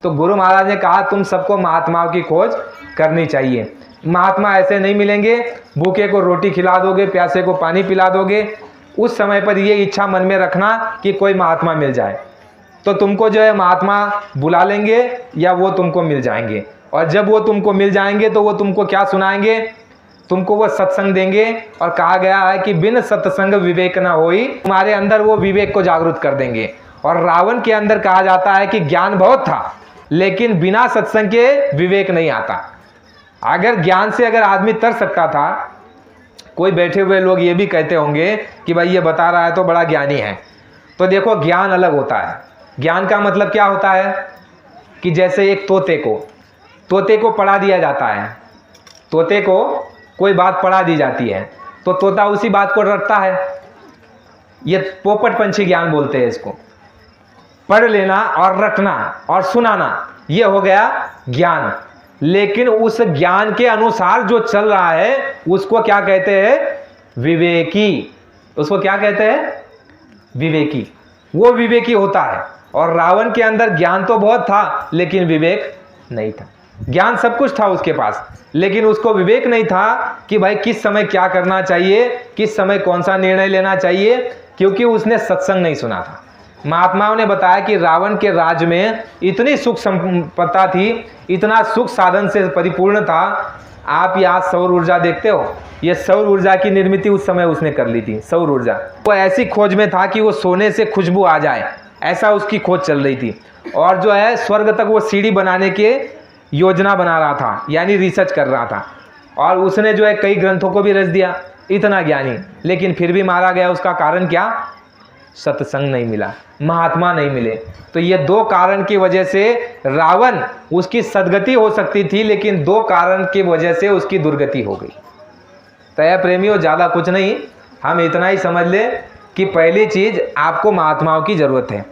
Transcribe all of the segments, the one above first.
तो गुरु महाराज ने कहा तुम सबको महात्माओं की खोज करनी चाहिए। महात्मा ऐसे नहीं मिलेंगे, भूखे को रोटी खिला दोगे, प्यासे को पानी पिला दोगे। उस समय पर ये इच्छा मन में रखना कि कोई महात्मा मिल जाए, तो तुमको जो है महात्मा बुला लेंगे या वो तुमको मिल जाएंगे। और जब वो तुमको मिल जाएंगे तो वो तुमको क्या सुनाएंगे, तुमको वो सत्संग देंगे। और कहा गया है कि बिन सत्संग विवेक ना होई, तुम्हारे अंदर वो विवेक को जागरूक कर देंगे। और रावण के अंदर कहा जाता है कि ज्ञान बहुत था लेकिन बिना सत्संग के विवेक नहीं आता। अगर ज्ञान से अगर आदमी तर सकता था, कोई बैठे हुए लोग ये भी कहते होंगे कि भाई ये बता रहा है तो बड़ा ज्ञानी है। तो देखो ज्ञान अलग होता है। ज्ञान का मतलब क्या होता है कि जैसे एक तोते को पढ़ा दिया जाता है, तोते को कोई बात पढ़ा दी जाती है तो तोता उसी बात को रटता है। ये पोपट पंछी ज्ञान बोलते हैं इसको। पढ़ लेना और रटना और सुनाना, ये हो गया ज्ञान। लेकिन उस ज्ञान के अनुसार जो चल रहा है उसको क्या कहते हैं, विवेकी। उसको क्या कहते हैं, विवेकी। वो विवेकी होता है। और रावण के अंदर ज्ञान तो बहुत था लेकिन विवेक नहीं था। ज्ञान सब कुछ था उसके पास लेकिन उसको विवेक नहीं था कि भाई किस समय क्या करना चाहिए, किस समय कौन सा निर्णय लेना चाहिए, क्योंकि उसने सत्संग नहीं सुना था। महात्माओं ने बताया कि रावण के राज में इतनी सुख संपत्ता थी, इतना सुख साधन से परिपूर्ण था। आप यहाँ सौर ऊर्जा देखते हो, ये सौर ऊर्जा की निर्मित उस समय उसने कर ली थी। सौर ऊर्जा वो ऐसी खोज में था कि वो सोने से खुशबू आ जाए, ऐसा उसकी खोज चल रही थी। और जो है स्वर्ग तक वो सीढ़ी बनाने के योजना बना रहा था, यानी रिसर्च कर रहा था। और उसने जो है कई ग्रंथों को भी रच दिया, इतना ज्ञानी, लेकिन फिर भी मारा गया। उसका कारण क्या, सत्संग नहीं मिला, महात्मा नहीं मिले। तो ये दो कारण की वजह से रावण, उसकी सदगति हो सकती थी लेकिन दो कारण की वजह से उसकी दुर्गति हो गई। तो यह प्रेमियों ज़्यादा कुछ नहीं, हम इतना ही समझ ले कि पहली चीज़ आपको महात्माओं की ज़रूरत है,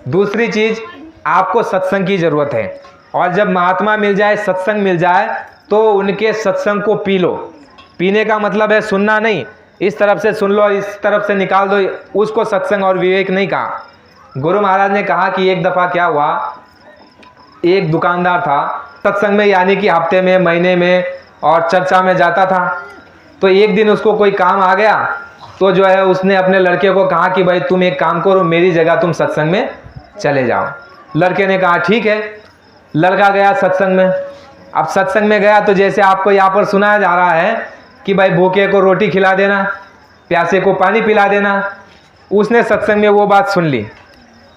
दूसरी चीज़ आपको सत्संग की ज़रूरत है। और जब महात्मा मिल जाए, सत्संग मिल जाए, तो उनके सत्संग को पी लो। पीने का मतलब है सुनना नहीं, इस तरफ से सुन लो इस तरफ से निकाल दो, उसको सत्संग और विवेक नहीं कहा। गुरु महाराज ने कहा कि एक दफ़ा क्या हुआ, एक दुकानदार था, सत्संग में यानी कि हफ्ते में, महीने में और चर्चा में जाता था। तो एक दिन उसको कोई काम आ गया, तो जो है उसने अपने लड़के को कहा कि भाई तुम एक काम करो, मेरी जगह तुम सत्संग में चले जाओ। लड़के ने कहा ठीक है। लड़का गया सत्संग में। अब सत्संग में गया तो जैसे आपको यहाँ पर सुनाया जा रहा है कि भाई भूखे को रोटी खिला देना, प्यासे को पानी पिला देना, उसने सत्संग में वो बात सुन ली।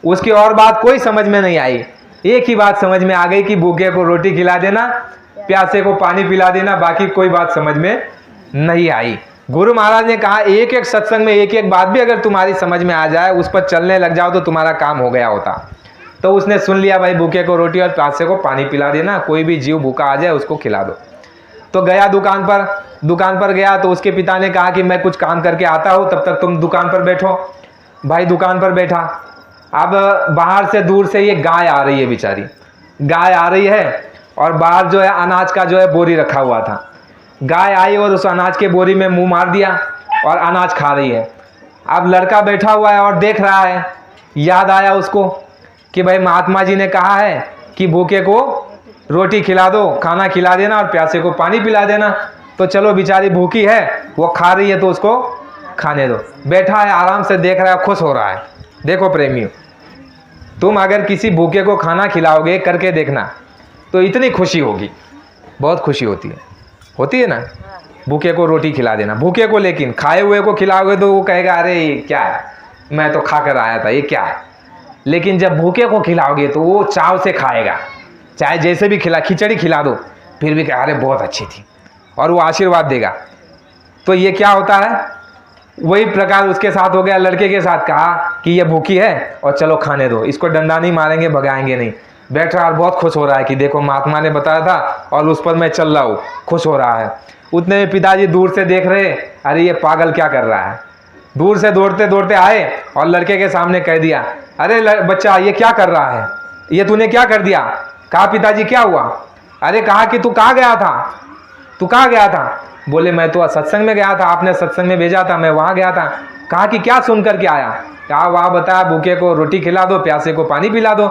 उसकी और बात कोई समझ में नहीं आई, एक ही बात समझ में आ गई कि भूखे को रोटी खिला देना, प्यासे को पानी पिला देना, बाकी कोई बात समझ में नहीं आई। गुरु महाराज ने कहा एक एक सत्संग में एक एक बात भी अगर तुम्हारी समझ में आ जाए, उस पर चलने लग जाओ तो तुम्हारा काम हो गया होता। तो उसने सुन लिया, भाई भूखे को रोटी और प्यासे को पानी पिला देना, कोई भी जीव भूखा आ जाए उसको खिला दो। तो गया दुकान पर गया तो उसके पिता ने कहा कि मैं कुछ काम करके आता हूँ, तब तक तुम दुकान पर बैठो। भाई दुकान पर बैठा। अब बाहर से दूर से ये गाय आ रही है, बेचारी गाय आ रही है, और बाहर जो है अनाज का जो है बोरी रखा हुआ था। गाय आई और उस अनाज के बोरी में मुंह मार दिया और अनाज खा रही है। अब लड़का बैठा हुआ है और देख रहा है। याद आया उसको कि भाई महात्मा जी ने कहा है कि भूखे को रोटी खिला दो, खाना खिला देना, और प्यासे को पानी पिला देना। तो चलो बेचारी भूखी है, वो खा रही है तो उसको खाने दो। बैठा है आराम से देख रहा है, खुश हो रहा है। देखो प्रेमियों, तुम अगर किसी भूखे को खाना खिलाओगे, करके देखना, तो इतनी खुशी होगी, बहुत खुशी होती है ना। भूखे को रोटी खिला देना, भूखे को, लेकिन खाए हुए को खिलाओगे तो वो कहेगा अरे ये क्या है, मैं तो खा कर आया था, ये क्या है। लेकिन जब भूखे को खिलाओगे तो वो चाव से खाएगा, चाहे जैसे भी खिचड़ी खिला दो फिर भी कहे अरे बहुत अच्छी थी, और वो आशीर्वाद देगा। तो ये क्या होता है, वही प्रकार उसके साथ हो गया। लड़के के साथ कहा कि ये भूखी है और चलो खाने दो, इसको डंडा नहीं मारेंगे, भगाएंगे नहीं। बैठ रहा और बहुत खुश हो रहा है कि देखो महात्मा ने बताया था और उस पर मैं चल रहा हूँ, खुश हो रहा है। उतने में पिताजी दूर से देख रहे, अरे ये पागल क्या कर रहा है। दूर से दौड़ते दौड़ते आए और लड़के के सामने कह दिया, अरे बच्चा ये क्या कर रहा है, ये तूने क्या कर दिया। कहा पिताजी क्या हुआ। अरे कहा कि तू कहाँ गया था, तू कहाँ गया था। बोले मैं तो सत्संग में गया था, आपने सत्संग में भेजा था, मैं वहाँ गया था। कहा कि क्या सुन कर के आया। कहा वहाँ बताया भूखे को रोटी खिला दो, प्यासे को पानी पिला दो।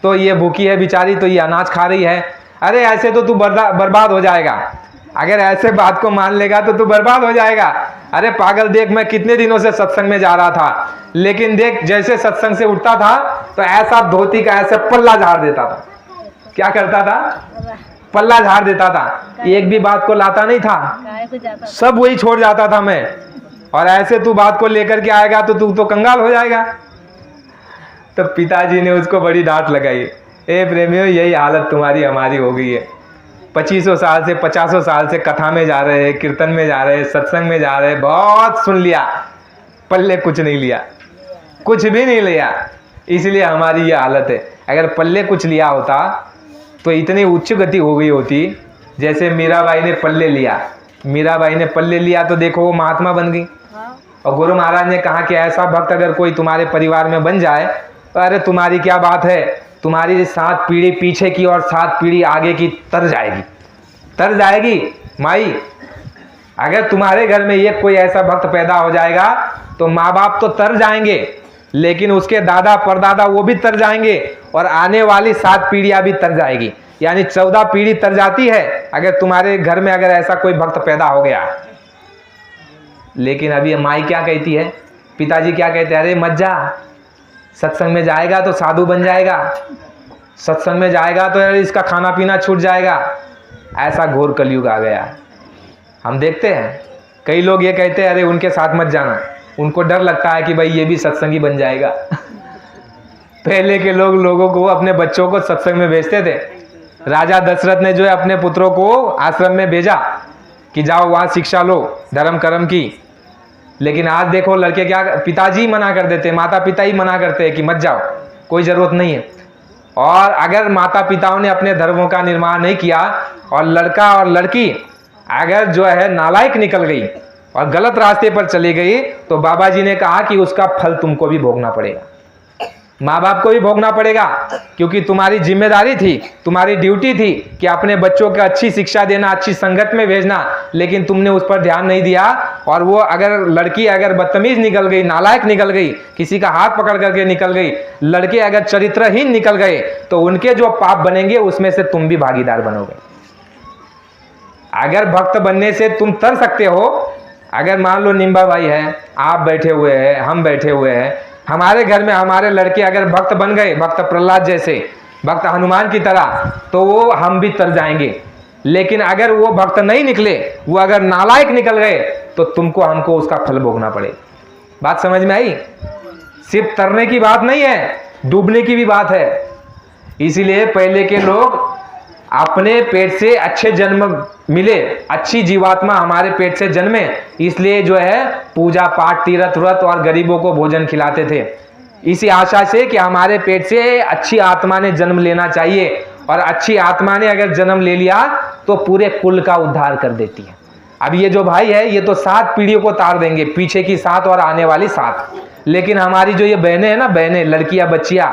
तो ये भूखी है बेचारी, तो ये अनाज खा रही है। अरे ऐसे तो तू बर्बाद हो जाएगा, अगर ऐसे बात को मान लेगा तो तू बर्बाद हो जाएगा। अरे पागल, देख मैं कितने दिनों से सत्संग में जा रहा था, लेकिन देख जैसे सत्संग से उठता था तो ऐसा धोती का ऐसे पल्ला झाड़ देता था। क्या करता था? पल्ला झाड़ देता था, एक भी बात को लाता नहीं था, सब वही छोड़ जाता था मैं। और ऐसे तू बात को लेकर के आएगा तो तू तो कंगाल हो जाएगा। तो पिताजी ने उसको बड़ी डांट लगाई, ए प्रेमियों, यही हालत तुम्हारी हमारी हो गई है। 2500 साल से 50 साल से कथा में जा रहे हैं, कीर्तन में जा रहे हैं, सत्संग में जा रहे हैं, बहुत सुन लिया, पल्ले कुछ नहीं लिया, कुछ भी नहीं लिया, इसलिए हमारी ये हालत है। अगर पल्ले कुछ लिया होता तो इतनी उच्च गति हो गई होती। जैसे मीराबाई ने पल्ले लिया, मीराबाई ने पल्ले लिया तो देखो वो महात्मा बन गई। और गुरु महाराज ने कहा कि ऐसा भक्त अगर कोई तुम्हारे परिवार में बन जाए तो अरे तुम्हारी क्या बात है, तुम्हारी 7 पीढ़ी पीछे की और 7 पीढ़ी आगे की तर जाएगी, तर जाएगी माई। अगर तुम्हारे घर में एक कोई ऐसा भक्त पैदा हो जाएगा तो माँ बाप तो तर जाएंगे, लेकिन उसके दादा परदादा वो भी तर जाएंगे, और आने वाली 7 पीढ़ियां भी तर जाएगी, यानी 14 पीढ़ी तर जाती है अगर तुम्हारे घर में अगर ऐसा कोई भक्त पैदा हो गया। लेकिन अभी माई क्या कहती है, पिताजी क्या कहते हैं, अरे मत जा, सत्संग में जाएगा तो साधु बन जाएगा, सत्संग में जाएगा तो यार इसका खाना पीना छूट जाएगा। ऐसा घोर कलयुग आ गया। हम देखते हैं कई लोग ये कहते हैं अरे उनके साथ मत जाना, उनको डर लगता है कि भाई ये भी सत्संगी बन जाएगा। पहले के लोगों को अपने बच्चों को सत्संग में भेजते थे। राजा दशरथ ने जो है अपने पुत्रों को आश्रम में भेजा कि जाओ वहाँ शिक्षा लो धर्म कर्म की। लेकिन आज देखो लड़के क्या, पिताजी मना कर देते, माता पिता ही मना करते हैं कि मत जाओ, कोई ज़रूरत नहीं है। और अगर माता पिताओं ने अपने धर्मों का निर्माण नहीं किया और लड़का और लड़की अगर जो है नालायक निकल गई और गलत रास्ते पर चली गई तो बाबा जी ने कहा कि उसका फल तुमको भी भोगना पड़ेगा, माँ बाप को भी भोगना पड़ेगा, क्योंकि तुम्हारी जिम्मेदारी थी, तुम्हारी ड्यूटी थी कि अपने बच्चों को अच्छी शिक्षा देना, अच्छी संगत में भेजना, लेकिन तुमने उस पर ध्यान नहीं दिया। और वो अगर लड़की अगर बदतमीज निकल गई, नालायक निकल गई, किसी का हाथ पकड़ करके निकल गई, लड़के अगर चरित्रहीन निकल गए तो उनके जो पाप बनेंगे उसमें से तुम भी भागीदार बनोगे। अगर भक्त बनने से तुम तर सकते हो, अगर मान लो निम्बा भाई है, आप बैठे हुए हैं, हम बैठे हुए हैं, हमारे घर में हमारे लड़के अगर भक्त बन गए, भक्त प्रहलाद जैसे, भक्त हनुमान की तरह, तो वो हम भी तर जाएंगे। लेकिन अगर वो भक्त नहीं निकले, वो अगर नालायक निकल गए तो तुमको हमको उसका फल भोगना पड़ेगा। बात समझ में आई? सिर्फ तरने की बात नहीं है, डूबने की भी बात है। इसीलिए पहले के लोग अपने पेट से अच्छे जन्म मिले, अच्छी जीवात्मा हमारे पेट से जन्मे, इसलिए जो है पूजा पाठ तीर्थ व्रत और गरीबों को भोजन खिलाते थे, इसी आशा से कि हमारे पेट से अच्छी आत्मा ने जन्म लेना चाहिए, और अच्छी आत्मा ने अगर जन्म ले लिया तो पूरे कुल का उद्धार कर देती है। अब ये जो भाई है ये तो 7 पीढ़ियों को तार देंगे, पीछे की 7 और आने वाली 7। लेकिन हमारी जो ये बहनें हैं ना, बहनें लड़कियां बच्चियां,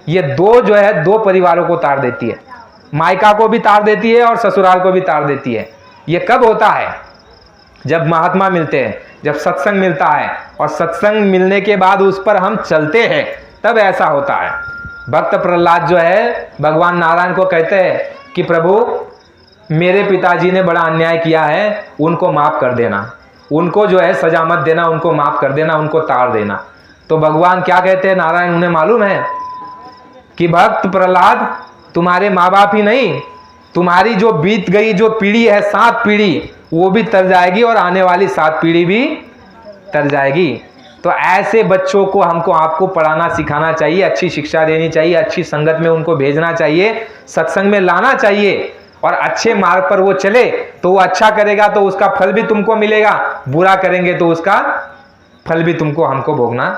ये 2 जो है 2 परिवारों को तार देती है, मायका को भी तार देती है और ससुराल को भी तार देती है। ये कब होता है? जब महात्मा मिलते हैं, जब सत्संग मिलता है, और सत्संग मिलने के बाद उस पर हम चलते हैं, तब ऐसा होता है। भक्त प्रहलाद जो है भगवान नारायण को कहते हैं कि प्रभु मेरे पिताजी ने बड़ा अन्याय किया है, उनको माफ कर देना, उनको जो है सजा मत देना, उनको माफ कर देना, उनको तार देना। तो भगवान क्या कहते हैं नारायण, उन्हें मालूम है कि भक्त प्रहलाद तुम्हारे माँ बाप ही नहीं, तुम्हारी जो बीत गई जो पीढ़ी है 7 पीढ़ी, वो भी तर जाएगी और आने वाली 7 पीढ़ी भी तर जाएगी। तो ऐसे बच्चों को हमको आपको पढ़ाना सिखाना चाहिए, अच्छी शिक्षा देनी चाहिए, अच्छी संगत में उनको भेजना चाहिए, सत्संग में लाना चाहिए, और अच्छे मार्ग पर वो चले तो वो अच्छा करेगा तो उसका फल भी तुमको मिलेगा, बुरा करेंगे तो उसका फल भी तुमको हमको भोगना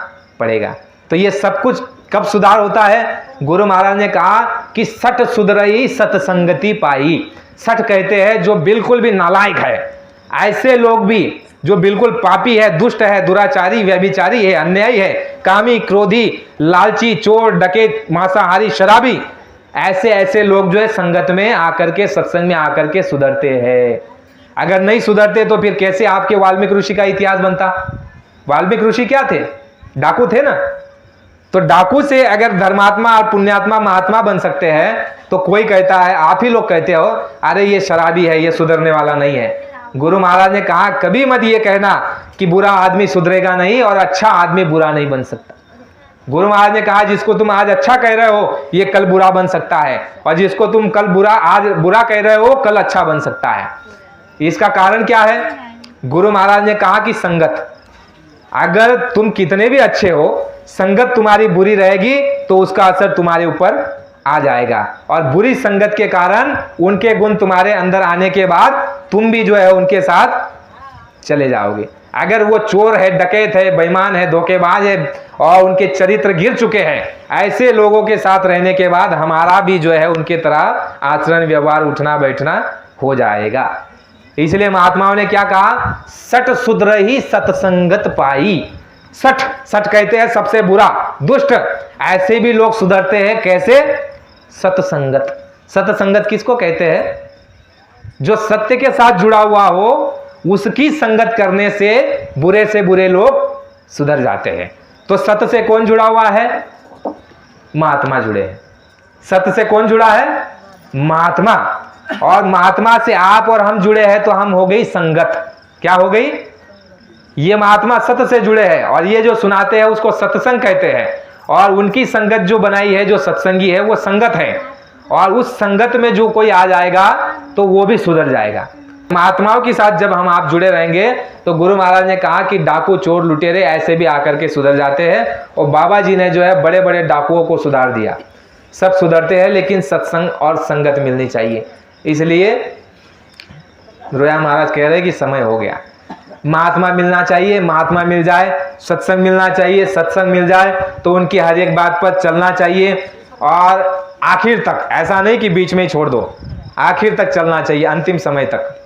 पड़ेगा। तो ये सब कुछ कब सुधार होता है? गुरु महाराज ने कहा कि सठ सुधरई सत्संगति पाई। सठ कहते हैं जो बिल्कुल भी नालायक है, ऐसे लोग भी जो बिल्कुल पापी है, दुष्ट है, दुराचारी, व्यभिचारी है, अन्यायी है, कामी, क्रोधी, लालची, चोर, डकैत, मांसाहारी, शराबी, ऐसे लोग जो है संगत में आकर के, सत्संग में आकर के सुधरते हैं। अगर नहीं सुधरते तो फिर कैसे आपके वाल्मीकि ऋषि का इतिहास बनता? वाल्मीकि ऋषि क्या थे? डाकू थे ना, तो डाकू से अगर धर्मात्मा और पुण्यात्मा महात्मा बन सकते हैं, तो कोई कहता है, आप ही लोग कहते हो, अरे ये शराबी है, ये सुधरने वाला नहीं है। गुरु महाराज ने कहा कभी मत ये कहना कि बुरा आदमी सुधरेगा नहीं और अच्छा आदमी बुरा नहीं बन सकता। गुरु महाराज ने कहा जिसको तुम आज अच्छा कह रहे हो ये कल बुरा बन सकता है, और जिसको तुम कल आज बुरा कह रहे हो कल अच्छा बन सकता है। इसका कारण क्या है? गुरु महाराज ने कहा कि संगत, अगर तुम कितने भी अच्छे हो, संगत तुम्हारी बुरी रहेगी तो उसका असर तुम्हारे ऊपर आ जाएगा, और बुरी संगत के कारण उनके गुण तुम्हारे अंदर आने के बाद तुम भी जो है उनके साथ चले जाओगे। अगर वो चोर है, डकैत है, बेईमान है, धोखेबाज है और उनके चरित्र गिर चुके हैं, ऐसे लोगों के साथ रहने के बाद हमारा भी जो है उनके तरह आचरण व्यवहार उठना बैठना हो जाएगा। इसलिए महात्माओं ने क्या कहा? सठ सुधर ही सत्संगत पाई। सठ, सठ कहते हैं सबसे बुरा, दुष्ट। ऐसे भी लोग सुधरते हैं, कैसे? सत्संगत। सत्संगत किसको कहते हैं? जो सत्य के साथ जुड़ा हुआ हो, उसकी संगत करने से बुरे लोग सुधर जाते हैं। तो सत्य से कौन जुड़ा हुआ है? महात्मा जुड़े हैं। सत्य से कौन जुड़ा है? महात्मा। और महात्मा से आप और हम जुड़े हैं तो हम हो गई संगत। क्या हो गई? ये महात्मा सत्य से जुड़े हैं और ये जो सुनाते हैं उसको सत्संग कहते हैं, और उनकी संगत जो बनाई है, जो सत्संगी है, वो संगत है, और उस संगत में जो कोई आ जाएगा तो वो भी सुधर जाएगा। महात्माओं के साथ जब हम आप जुड़े रहेंगे तो गुरु महाराज ने कहा कि डाकू, चोर, लुटेरे ऐसे भी आकर के सुधर जाते हैं, और बाबा जी ने जो है बड़े बड़े डाकुओं को सुधार दिया। सब सुधरते हैं, लेकिन सत्संग और संगत मिलनी चाहिए। इसलिए रोया महाराज कह रहे कि समय हो गया, महात्मा मिलना चाहिए, महात्मा मिल जाए, सत्संग मिलना चाहिए, सत्संग मिल जाए तो उनकी हर एक बात पर चलना चाहिए, और आखिर तक, ऐसा नहीं कि बीच में ही छोड़ दो, आखिर तक चलना चाहिए, अंतिम समय तक।